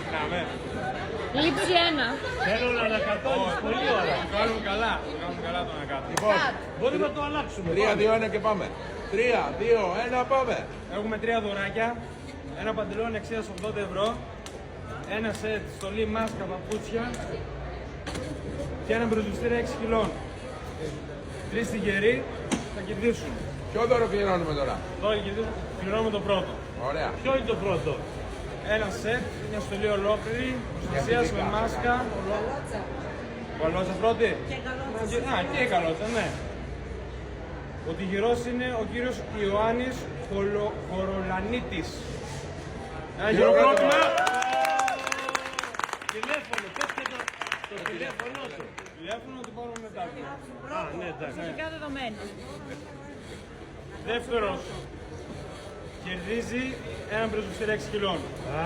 Ξεκινάμε. Λήψη 1. Θέλω να ανακατώνεις πολύ ώρα. Το κάνουμε καλά. Το κάνουμε καλά το ανακάτω. Λοιπόν, Μπορεί να το αλλάξουμε. 3-2-1 και πάμε. 3-2-1 πάμε. Έχουμε 3 δωράκια. Ένα παντελόνι αξίας 80 ευρώ. Ένα σετ στολή, μάσκα, παπούτσια. Και ένα μπροζουστήρα 6 κιλών. 3 τυχεροί θα κερδίσουν. Ποιο δώρο πληρώνουμε τώρα? Τώρα κερδίσουν. Πληρώνουμε το πρώτο. Ωραία. Ποιο είναι το πρώτο? Ένα σετ, μια στολή ολόκληρη, προστασίας με μάσκα. Καλότσα πρώτη. Και καλότσα, ναι. Ο τυχερός είναι ο κύριος Ιωάννης Χορολανίτης. Ένα χειροκρότημα. Τηλέφωνο, πες και το τηλέφωνο του. Τηλέφωνο του πάρουμε μετά. Α, ναι, εντάξει. Προσωπικά δεδομένα. Δεύτερος κερδίζει ένα μπροζουστήρα 6 κιλών.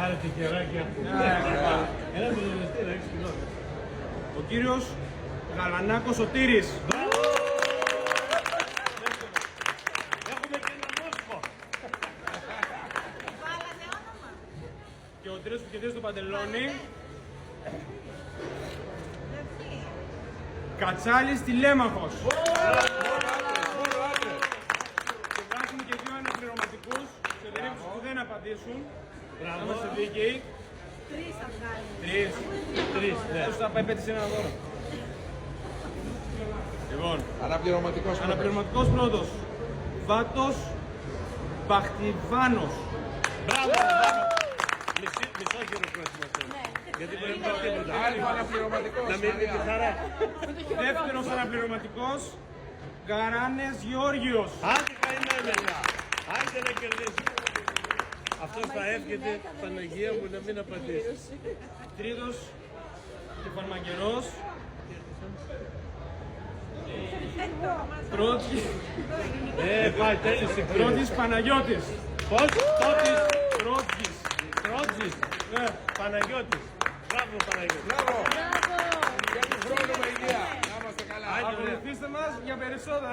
Άρα τυχεράκια. Ένα μπροζουστήρα 6 κιλών. Ο κύριος Γαλανάκος Σωτήρης. Έχουμε και ένα μόσχο. Και ο τρίτος που κερδίζει το παντελόνι. Κατσάλης Τηλέμαχος. Και βάζουμε και 2 αναπληρωματικούς σε περίπτωση που δεν απαντήσουν. Να είμαστε δίκαιοι. 3. Ναι. Τους θα πάει πέτει σε ένα δώρο. Λοιπόν, Αναπληρωματικός. αναπληρωματικός πρώτος. Βάτος Μπαχτιβάνος. Μπράβο. Μισό χειροκρότημα θέλω. Γιατί μπορεί να πάρει τίποτα. Άλφα αναπληρωματικός. Να μην είναι και χαρά. Δεύτερος αναπληρωματικός Γαράνες Γεώργιος. Άντε καημένα. Άντε να κερδίσει. Αυτός θα εύχεται, Παναγία μου, να μην απαντήσει. Τρίτος και φαρμακερός Πάει τέλειωσε. Τρότης Παναγιώτης. Πώς? Τότης. Τρότης. Τρότζης. Ναι. Παναγιώτης. Μπράβο Παναγιώτη. Μπράβο. Για του χρόνου με υγεία. Να είμαστε καλά. Ακολουθήστε μας για περισσότερα.